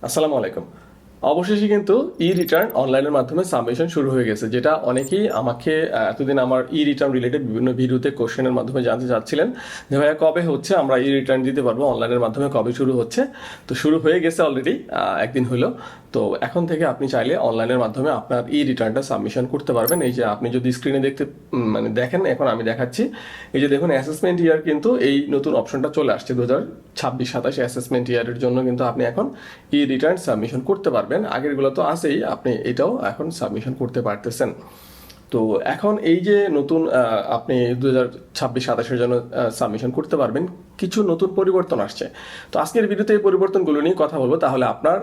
আসসালামু আলাইকুম। অবশেষে কিন্তু ই রিটার্ন অনলাইনের মাধ্যমে সাবমিশন শুরু হয়ে গেছে, যেটা অনেকেই আমাকে এতদিন আমার ই রিটার্ন রিলেটেড বিভিন্ন ভিডিওতে কোশ্চেনের মাধ্যমে জানতে চাচ্ছিলেন যে ভাইয়া কবে হচ্ছে আমরা ই রিটার্ন দিতে পারবো, অনলাইনের মাধ্যমে কবে শুরু হচ্ছে। তো শুরু হয়ে গেছে অলরেডি, একদিন হলো। তো এখন থেকে আপনি চাইলে অনলাইনের মাধ্যমে আপনার ই রিটার্নটা সাবমিশন করতে পারবেন। এই যে আপনি যদি স্ক্রিনে দেখতে মানে দেখেন, এখন আমি দেখাচ্ছি। এই যে দেখুন, অ্যাসেসমেন্ট ইয়ার কিন্তু এই নতুন অপশনটা চলে আসছে 2026-27 অ্যাসেসমেন্ট ইয়ারের জন্য কিন্তু আপনি এখন ই রিটার্ন সাবমিশন করতে পারবেন। আগেরগুলো তো আছেই, আপনি এটাও এখন সাবমিশন করতে পারতেছেন। তো এখন এই যে নতুন আপনি 2026-27-এর জন্য সাবমিশন করতে পারবেন, কিছু নতুন পরিবর্তন আসছে। তো আজকের ভিডিওতে এই পরিবর্তনগুলো নিয়ে কথা বলবো, তাহলে আপনার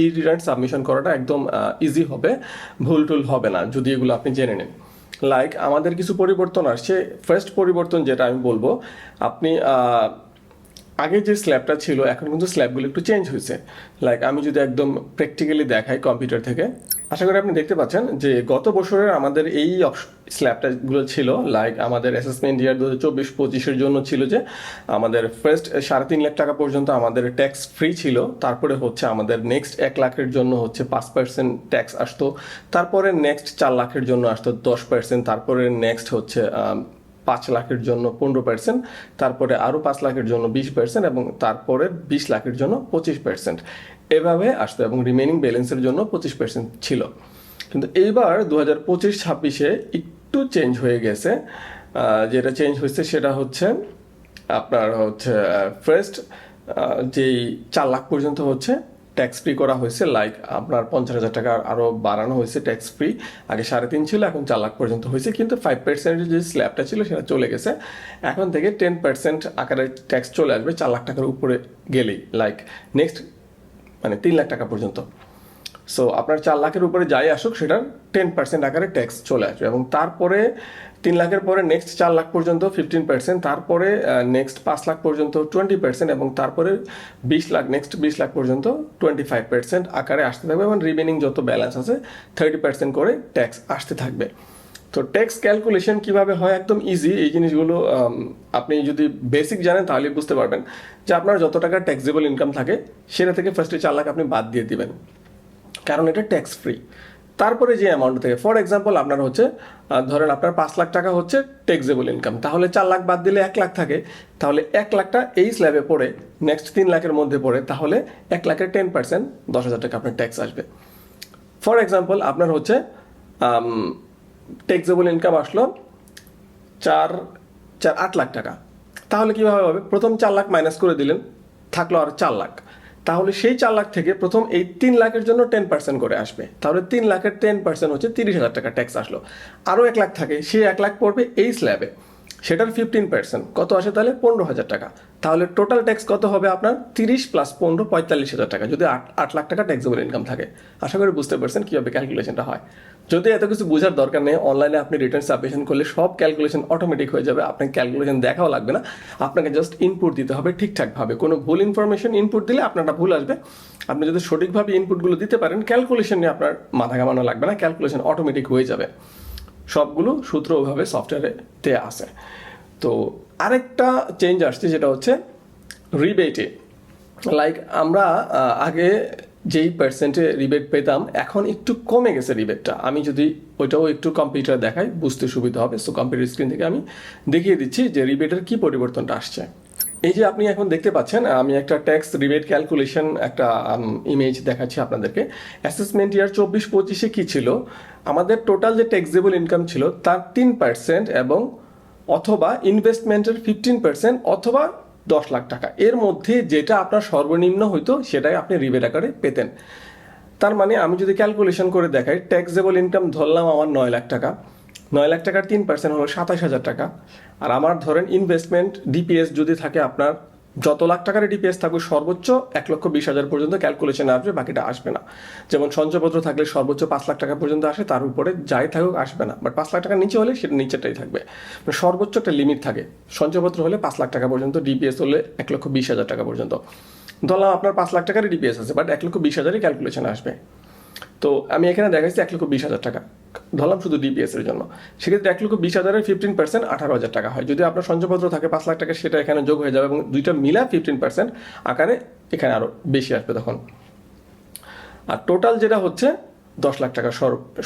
ই রিটার্ন সাবমিশন করাটা একদম ইজি হবে, ভুল টুল হবে না যদি এগুলো আপনি জেনে নেন। লাইক আমাদের কিছু পরিবর্তন আসছে। ফার্স্ট পরিবর্তন যেটা আমি বলবো, আপনি আগে যে স্ল্যাবটা ছিল এখন কিন্তু স্ল্যাবগুলো একটু চেঞ্জ হয়েছে। লাইক আমি যদি একদম প্র্যাকটিক্যালি দেখাই কম্পিউটার থেকে, আশা করি আপনি দেখতে পাচ্ছেন যে গত বছরের আমাদের এই স্ল্যাবটাগুলো ছিল। লাইক আমাদের অ্যাসেসমেন্ট ইয়ার 2024-25-এর জন্য ছিল যে আমাদের ফার্স্ট 3.5 লাখ টাকা পর্যন্ত আমাদের ট্যাক্স ফ্রি ছিল। তারপরে হচ্ছে আমাদের নেক্সট 1 লাখের জন্য হচ্ছে 5% ট্যাক্স আসতো। তারপরে নেক্সট 4 লাখের জন্য আসতো 10%। তারপরে নেক্সট হচ্ছে 5 লাখের জন্য 15%, তারপরে আরও 5 লাখের জন্য 20%, এবং তারপরে 20 লাখের জন্য 25%। এভাবে আসতো, এবং রিমেনিং ব্যালেন্সের জন্য 25% ছিল। কিন্তু এইবার 2025-26-এ একটু চেঞ্জ হয়ে গেছে। যেটা চেঞ্জ হয়েছে সেটা হচ্ছে আপনার হচ্ছে ফার্স্ট যেই 4 লাখ পর্যন্ত হচ্ছে ট্যাক্স ফ্রি করা হয়েছে। লাইক আপনার 50,000 টাকা আরও বাড়ানো হয়েছে ট্যাক্স ফ্রি। আগে 3.5 ছিল, এখন 4 লাখ পর্যন্ত হয়েছে, কিন্তু 5%-এর যে স্ল্যাবটা ছিল সেটা চলে গেছে। এখন থেকে 10% আকারে ট্যাক্স চলে আসবে 4 লাখ টাকার উপরে গেলেই। লাইক নেক্সট মানে 3 লাখ টাকা পর্যন্ত। সো আপনার 4 লাখের উপরে যাই আসুক সেটার 10% আকারে ট্যাক্স চলে আসবে, এবং তারপরে 3 লাখের পরে নেক্সট 4 লাখ পর্যন্ত 15%, তারপরে নেক্সট 5 লাখ পর্যন্ত 20%, এবং তারপরে 20 লাখ, নেক্সট 20 লাখ পর্যন্ত 25% আকারে আসতে থাকবে, এবং রিমেনিং যত ব্যালেন্স আছে 30% করে ট্যাক্স আসতে থাকবে। তো ট্যাক্স ক্যালকুলেশন কিভাবে হয়, একদম ইজি। এই জিনিসগুলো আপনি যদি বেসিক জানেন তাহলে বুঝতে পারবেন যে আপনার যত টাকা ট্যাক্সেবল ইনকাম থাকে সেটা থেকে ফার্স্টে 4 লাখ আপনি বাদ দিয়ে দিবেন, কারণ এটা ট্যাক্স ফ্রি। তারপরে যে অ্যামাউন্ট থেকে, ফর এক্সাম্পল আপনার হচ্ছে ধরেন আপনার 5 লাখ টাকা হচ্ছে ট্যাক্সেবল ইনকাম, তাহলে 4 লাখ বাদ দিলে 1 লাখ থাকে। তাহলে 1 লাখটা এই স্ল্যাবে পড়ে নেক্সট 3 লাখের মধ্যে পড়ে, তাহলে 1 লাখের 10% 10,000 টাকা আপনার ট্যাক্স আসবে। ফর এক্সাম্পল আপনার হচ্ছে ট্যাক্সেবল ইনকাম আসলো 8 লাখ টাকা, তাহলে কীভাবে হবে? প্রথম 4 লাখ মাইনাস করে দিলেন, থাকলো আর 4 লাখ। তাহলে সেই 4 লাখ থেকে প্রথম এই 3 লাখের জন্য 10% করে আসবে, তাহলে 3 লাখের 10% হচ্ছে 30,000 টাকা ট্যাক্স আসলো। আরও 1 লাখ থাকে, সেই 1 লাখ পড়বে এই স্ল্যাবে, সেটার 15% কত আসে? তাহলে 15,000 টাকা। তাহলে টোটাল ট্যাক্স কত হবে আপনার? 30 + 15 45,000 টাকা, যদি 8 লাখ টাকা ট্যাক্সেবল ইনকাম থাকে। আশা করি বুঝতে পারছেন কীভাবে ক্যালকুলেশনটা হয়। যদি এত কিছু বোঝার দরকার নেই, অনলাইনে আপনি রিটার্ন সাবমিশন করলে সব ক্যালকুলেশন অটোমেটিক হয়ে যাবে, আপনাকে ক্যালকুলেশন দেখাও লাগবে না। আপনাকে জাস্ট ইনপুট দিতে হবে ঠিকঠাকভাবে। কোনো ভুল ইনফরমেশন ইনপুট দিলে আপনারটা ভুল আসবে। আপনি যদি সঠিকভাবে ইনপুটগুলো দিতে পারেন, ক্যালকুলেশন নিয়ে আপনার মাথা ঘামানো লাগবে না, ক্যালকুলেশন অটোমেটিক হয়ে যাবে। সবগুলো সূত্র ওইভাবে সফটওয়্যারে আসে। তো আরেকটা চেঞ্জ আসছে, যেটা হচ্ছে রিবেটে। লাইক আমরা আগে যেই পার্সেন্টে রিবেট পেতাম, এখন একটু কমে গেছে রিবেটটা। আমি যদি ওইটাও একটু কম্পিউটার দেখাই বুঝতে সুবিধা হবে। সো কম্পিউটার স্ক্রিন থেকে আমি দেখিয়ে দিচ্ছি যে রিবেটের কি পরিবর্তনটা আসছে। এই যে আপনি এখন দেখতে পাচ্ছেন, আমি একটা ট্যাক্স রিবেট ক্যালকুলেশন একটা ইমেজ দেখাচ্ছি আপনাদেরকে। অ্যাসেসমেন্ট ইয়ার 24-25-এ কী ছিল, আমাদের টোটাল যে ট্যাক্সেবল ইনকাম ছিল তার 3%, এবং অথবা ইনভেস্টমেন্টের 15%, অথবা 10 লাখ টাকা, এর মধ্যে যেটা আপনার সর্বনিম্ন হইতো সেটাই আপনি রিবেট আকারে পেতেন। তার মানে আমি যদি ক্যালকুলেশন করে দেখাই, ট্যাক্সেবল ইনকাম ধরলাম আমার 9 লাখ টাকা, 9 লাখ টাকার 3% হলো 27,000 টাকা। আর আমার ধরেন ইনভেস্টমেন্ট ডিপিএস যদি থাকে, আপনার যত লাখ টাকার ডিপিএস থাকবে সর্বোচ্চ 1,20,000 পর্যন্ত ক্যালকুলেশনে আসবে, বাকিটা আসবে না। যেমন সঞ্চয়পত্র থাকলে সর্বোচ্চ 5 লাখ টাকা পর্যন্ত আসে, তার উপরে যাই থাকুক আসবে না। বাট 5 লাখ টাকার নিচে হলে সেটা নিচেটাই থাকবে, মানে সর্বোচ্চ একটা লিমিট থাকে। সঞ্চয়পত্র হলে 5 লাখ টাকা পর্যন্ত, ডিপিএস হলে 1,20,000 টাকা পর্যন্ত। ধরলাম আপনার 5 লাখ টাকারই ডিপিএস আছে, বাট 1,20,000-ই ক্যালকুলেশন আসবে। তো আমি এখানে দেখাচ্ছি 1,20,000 টাকা ধরলাম শুধু ডিপিএস এর জন্য। সেক্ষেত্রে 1,20,000-এর 15% 18,000 টাকা হয়। যদি আপনার সঞ্চয়পত্র থাকে 5 লাখ টাকা, সেটা এখানে যোগ হয়ে যাবে, এবং দুইটা মিলা 15% আকারে এখানে আরও বেশি আসবে তখন। আর টোটাল যেটা হচ্ছে 10 লাখ টাকা,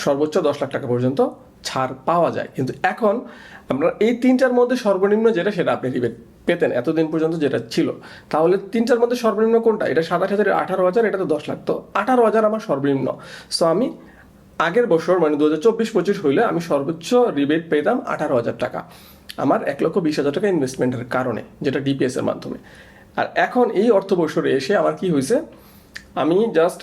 সর্বোচ্চ 10 লাখ টাকা পর্যন্ত ছাড় পাওয়া যায়। কিন্তু এখন আমরা এই তিনটার মধ্যে সর্বনিম্ন যেটা, সেটা আপনি রিবেট পেতেন এতদিন পর্যন্ত যেটা ছিল। তাহলে তিনটার মধ্যে সর্বনিম্ন কোনটা? এটা 27,000, 18,000, এটা তো 10 লাখ, তো 18,000 আমার সর্বনিম্ন। সো আমি আগের বছর মানে 2024-25 হইলে আমি সর্বোচ্চ রিবেট পেতাম 18,000 টাকা আমার 1,20,000 টাকা ইনভেস্টমেন্টের কারণে, যেটা ডিপিএস এর মাধ্যমে। আর এখন এই অর্থ বছরে এসে আমার কি হয়েছে, আমি জাস্ট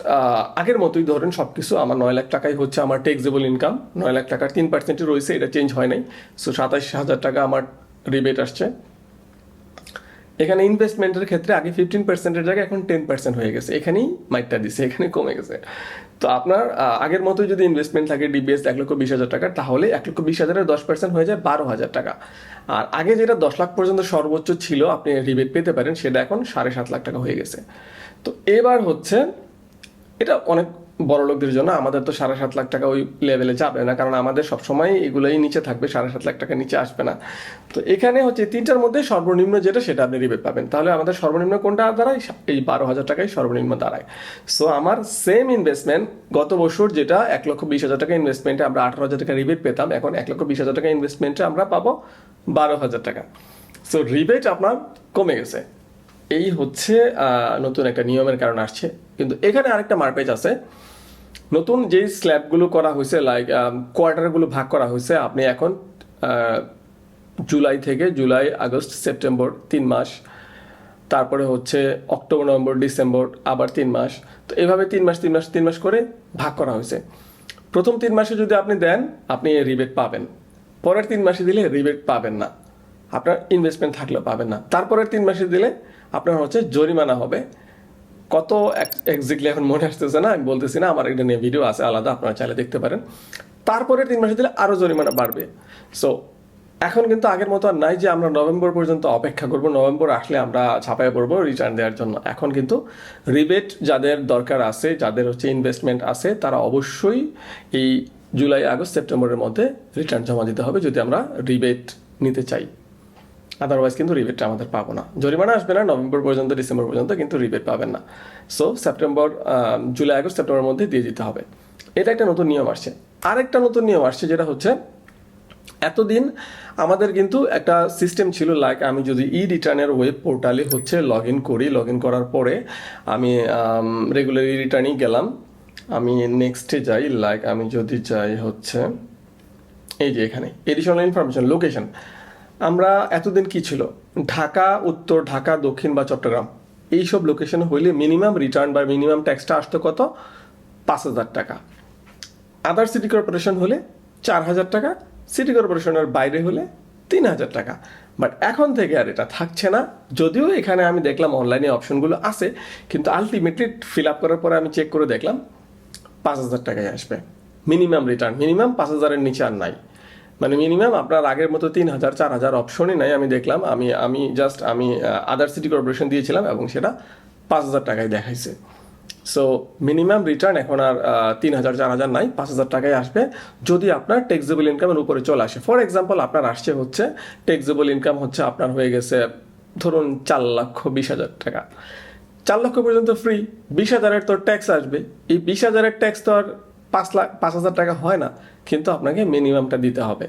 আগের মতোই ধরেন সব কিছু, আমার 9 লাখ টাকাই হচ্ছে আমার ট্যাক্সেবল ইনকাম। 9 লাখ টাকার 3% রয়েছে, এটা চেঞ্জ হয় নাই। সো 27,000 টাকা আমার রিবেট আসছে। এখানে ইনভেস্টমেন্টের ক্ষেত্রে আগে 15%-এর জায়গায় এখন 10% হয়ে গেছে, এখানেই মাইটটা দিছে, এখানে কমে গেছে। তো আপনার আগের মতোই যদি ইনভেস্টমেন্ট থাকে ডিবিএস 1,20,000 টাকা, তাহলে 1,20,000-এর 10% হয়ে যায় 12,000 টাকা। আর আগে যেটা 10 লাখ পর্যন্ত সর্বোচ্চ ছিল আপনি রিবেট পেতে পারেন, সেটা এখন 7.5 লাখ টাকা হয়ে গেছে। তো এবার হচ্ছে এটা অনেক বড় লোকদের জন্য, আমাদের তো 7.5 লাখ টাকা ওই লেভেলে যাবে না, কারণ আমাদের সবসময় এগুলোই নিচে থাকবে, 7.5 লাখ টাকা নিচে আসবে না। তো এখানে হচ্ছে তিনটার মধ্যে সর্বনিম্ন যেটা, সেটা আপনি রিবেট পাবেন। তাহলে আমাদের সর্বনিম্ন কোনটা দাঁড়ায়? এই 12,000 টাকাই সর্বনিম্ন দাঁড়ায়। সো আমার সেম ইনভেস্টমেন্ট গত বছর যেটা 1,20,000 টাকা ইনভেস্টমেন্টে আমরা 18,000 টাকা রিবেট পেতাম, এখন 1,20,000 টাকা ইনভেস্টমেন্টে আমরা পাবো 12,000 টাকা। সো রিবেট আপনার কমে গেছে। এই হচ্ছে নতুন একটা নিয়মের কারণে আসছে। কিন্তু এখানে আরেকটা মারপ্যাচ আছে। নতুন যেই স্ল্যাবগুলো করা হয়েছে, লাইক কোয়ার্টারগুলো ভাগ করা হয়েছে, আপনি এখন জুলাই থেকে জুলাই, আগস্ট, সেপ্টেম্বর 3 মাস, তারপরে হচ্ছে অক্টোবর, নভেম্বর, ডিসেম্বর আবার 3 মাস। তো এভাবে 3 মাস 3 মাস 3 মাস করে ভাগ করা হয়েছে। প্রথম 3 মাসে যদি আপনি দেন, আপনি রিবেট পাবেন। পরের 3 মাসে দিলে রিবেট পাবেন না, আপনার ইনভেস্টমেন্ট থাকলেও পাবেন না। তারপরের 3 মাসে দিলে আপনার হচ্ছে জরিমানা হবে। কত এক্স্যাক্টলি এখন মনে আসতেছে না, আমি বলতেছি না, আমার এটা নিয়ে ভিডিও আছে আলাদা, আপনারা চাইলে দেখতে পারেন। তারপরে 3 মাসে দিলে আরও জরিমানা বাড়বে। সো এখন কিন্তু আগের মতো আর নাই যে আমরা নভেম্বর পর্যন্ত অপেক্ষা করব, নভেম্বর আসলে আমরা ছাপায় পড়বো রিটার্ন দেওয়ার জন্য। এখন কিন্তু রিবেট যাদের দরকার আছে, যাদের হচ্ছে ইনভেস্টমেন্ট আছে, তারা অবশ্যই এই জুলাই, আগস্ট, সেপ্টেম্বরের মধ্যে রিটার্ন জমা দিতে হবে যদি আমরা রিবেট নিতে চাই। আদারওয়াইজ কিন্তু রিবেটটা আমাদের পাবো না। জরিমানা আসবে না নভেম্বর পর্যন্ত, ডিসেম্বর পর্যন্ত, কিন্তু রিবেট পাবেন না। সো সেপ্টেম্বর, জুলাই, আগস্ট, সেপ্টেম্বরের মধ্যে দিয়ে দিতে হবে। এটা একটা নতুন নিয়ম আসছে। আরেকটা নতুন নিয়ম আসছে, যেটা হচ্ছে এতদিন আমাদের কিন্তু একটা সিস্টেম ছিল, লাইক আমি যদি ই রিটার্নের ওয়েব পোর্টালে হচ্ছে লগ ইন করি, লগ ইন করার পরে আমি রেগুলার ই রিটার্নই গেলাম, আমি নেক্সটে যাই, লাইক আমি যদি যাই হচ্ছে এই যে এখানে এডিশনাল ইনফরমেশন, লোকেশন। আমরা এতদিন কি ছিল, ঢাকা উত্তর, ঢাকা দক্ষিণ বা চট্টগ্রাম, এইসব লোকেশন হইলে মিনিমাম রিটার্ন বা মিনিমাম ট্যাক্সটা আসতো কত? 5,000 টাকা। আদার সিটি কর্পোরেশন হলে 4,000 টাকা, সিটি কর্পোরেশনের বাইরে হলে 3,000 টাকা। বাট এখন থেকে আর এটা থাকছে না। যদিও এখানে আমি দেখলাম অনলাইনে অপশনগুলো আছে, কিন্তু আলটিমেটলি ফিল আপ করার পরে আমি চেক করে দেখলাম 5,000 টাকায় আসবে মিনিমাম রিটার্ন। মিনিমাম 5,000-এর নিচে আর নাই। মানে মিনিমাম আপনার আগের মতো 3,000, 4,000 অপশনই নাই। আমি দেখলাম, আমি আদার সিটি কর্পোরেশন দিয়েছিলাম এবং সেটা 5,000 টাকায় দেখাইছে। সো মিনিমাম রিটার্ন এখন আর 3,000, 4,000 নাই, 5,000 টাকায় আসবে যদি আপনার ট্যাক্সেবল ইনকামের উপরে চলে আসে। ফর এক্সাম্পল, আপনার আসছে হচ্ছে ট্যাক্সেবল ইনকাম হচ্ছে আপনার হয়ে গেছে ধরুন 4,20,000 টাকা। 4 লক্ষ পর্যন্ত ফ্রি, 20,000-এর তো ট্যাক্স আসবে। এই 20,000-এর ট্যাক্স তো আর 5,000 টাকা হয় না, কিন্তু আপনাকে মিনিমামটা দিতে হবে।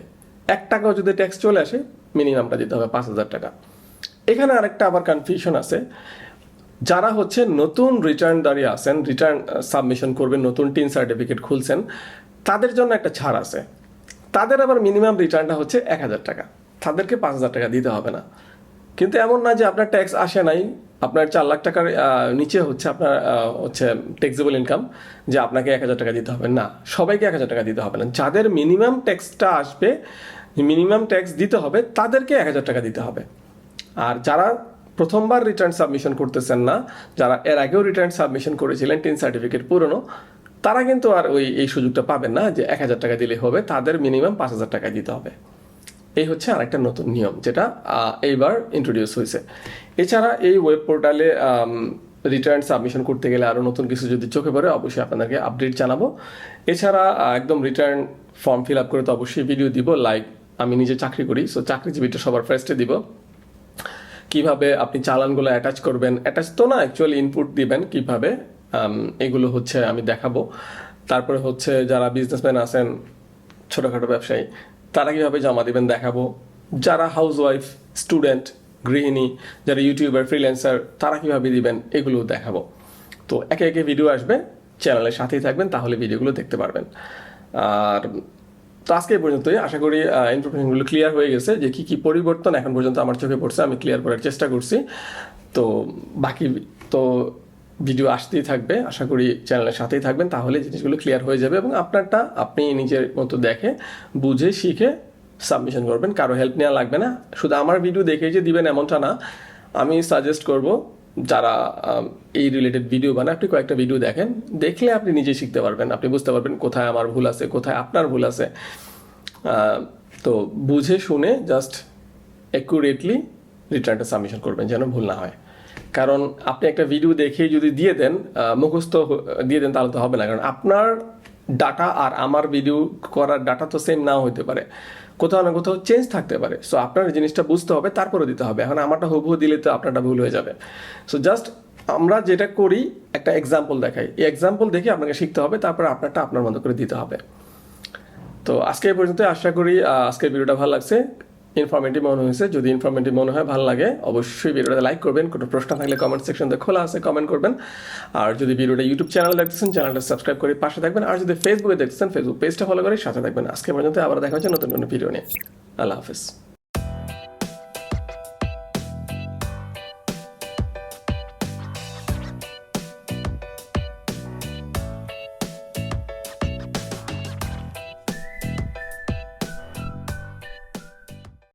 1 টাকাও যদি ট্যাক্স চলে আসে, মিনিমামটা দিতে হবে 5,000 টাকা। এখানে আরেকটা আবার কনফিউশন আছে, যারা হচ্ছে নতুন রিটার্ন দাঁড়িয়ে আছেন, রিটার্ন সাবমিশন করবেন, নতুন টিন সার্টিফিকেট খুলছেন, তাদের জন্য একটা ছাড় আছে। তাদের আবার মিনিমাম রিটার্নটা হচ্ছে 1,000 টাকা, তাদেরকে 5,000 টাকা দিতে হবে না। কিন্তু এমন না যে আপনার ট্যাক্স আসে নাই, আপনার 4 লাখ টাকার নিচে হচ্ছে আপনার হচ্ছে ট্যাক্সেবল ইনকাম, যে আপনাকে 1,000 টাকা দিতে হবে না। সবাইকে 1,000 টাকা দিতে হবে না। যাদের মিনিমাম ট্যাক্সটা আসবে, মিনিমাম ট্যাক্স দিতে হবে, তাদেরকে 1,000 টাকা দিতে হবে। আর যারা প্রথমবার রিটার্ন সাবমিশন করতেছেন না, যারা এর আগেও রিটার্ন সাবমিশন করেছিলেন টিন সার্টিফিকেট পুরনো, তারা কিন্তু আর এই সুযোগটা পাবেন না যে 1,000 টাকা দিলে হবে, তাদের মিনিমাম 5,000 টাকা দিতে হবে। এই হচ্ছে আরেকটা নতুন নিয়ম যেটা এইবার ইন্ট্রোডিউস হয়েছে। এছাড়া এই ওয়েব পোর্টালে রিটার্ন সাবমিশন করতে গেলে আরও নতুন কিছু যদি চোখে পড়ে, অবশ্যই আপনাদেরকে আপডেট জানাবো। এছাড়া একদম রিটার্ন ফর্ম ফিল আপ করে তো অবশ্যই ভিডিও দিব, লাইক আমি নিজে চাকরি করি, সো চাকরিজীবীটা সবার ফার্স্টে দিব। কিভাবে আপনি চালানগুলো অ্যাটাচ করবেন, অ্যাটাচ তো না, অ্যাকচুয়ালি ইনপুট দিবেন কিভাবে এগুলো হচ্ছে আমি দেখাবো। তারপরে হচ্ছে যারা বিজনেসম্যান আছেন, ছোটোখাটো ব্যবসায়ী, তারা কীভাবে জমা দিবেন দেখাবো। যারা হাউসওয়াইফ, স্টুডেন্ট, গৃহিণী, যারা ইউটিউবার, ফ্রিল্যান্সার, তারা কীভাবে দিবেন এগুলো দেখাবো। তো একে একে ভিডিও আসবে, চ্যানেলের সাথেই থাকবেন, তাহলে ভিডিওগুলো দেখতে পারবেন। আর তো আজকে এই পর্যন্তই, আশা করি ইনফরমেশনগুলো ক্লিয়ার হয়ে গেছে যে কী কী পরিবর্তন এখন পর্যন্ত আমার চোখে পড়ছে, আমি ক্লিয়ার করার চেষ্টা করছি। তো বাকি তো ভিডিও আসতেই থাকবে, আশা করি চ্যানেলের সাথেই থাকবেন, তাহলে জিনিসগুলো ক্লিয়ার হয়ে যাবে এবং আপনারটা আপনি নিজের মতো দেখে বুঝে শিখে সাবমিশন করবেন। কারো হেল্প নেওয়া লাগবে না, শুধু আমার ভিডিও দেখে যে দিবেন এমনটা না। আমি সাজেস্ট করব যারা এই রিলেটেড ভিডিও বানায়, আপনি কয়েকটা ভিডিও দেখেন, দেখলে আপনি নিজে শিখতে পারবেন, আপনি বুঝতে পারবেন কোথায় আমার ভুল আছে, কোথায় আপনার ভুল আছে। তো বুঝে শুনে জাস্ট অ্যাকুরেটলি রিটার্নটা সাবমিশন করবেন, যেন ভুল না হয়। কারণ আপনি একটা ভিডিও দেখে যদি দিয়ে দেন, মুখস্থ দিয়ে দেন, তাহলে তো হবে না। কারণ আপনার ডাটা আর আমার ভিডিও করার ডাটা তো সেম নাও হতে পারে, কোথাও না কোথাও চেঞ্জ থাকতে পারে। সো আপনার জিনিসটা বুঝতে হবে, তারপরে দিতে হবে। এখন আমারটা হুবহু দিলে তো আপনারটা ভুল হয়ে যাবে। সো জাস্ট আমরা যেটা করি, একটা এক্সাম্পল দেখাই, এই এক্সাম্পল দেখে আপনাকে শিখতে হবে, তারপরে আপনারটা আপনার মতো করে দিতে হবে। তো আজকে এই পর্যন্ত, আশা করি আজকের ভিডিওটা ভালো লাগছে, ইনফরমেটিভ মনে হয়েছে। যদি ইনফরমেটিভ মনে হয়, ভালো লাগে, অবশ্যই ভিডিওটা লাইক করবেন। কোনো প্রশ্ন থাকলে কমেন্ট সেকশনতে খোলা আছে, কমেন্ট করবেন। আর যদি ভিডিওটা ইউটিউব চ্যানেল দেখতেছেন, চ্যানেলটা সাবস্ক্রাইব করে পাশে থাকবেন। আর যদি ফেসবুকে দেখতেছেন, ফেসবুক পেজটা ফলো করে সাথে থাকবেন। আজকে পর্যন্ত, আবার দেখা হচ্ছে নতুন কোনো ভিডিও নিয়ে। আল্লাহ হাফিজ।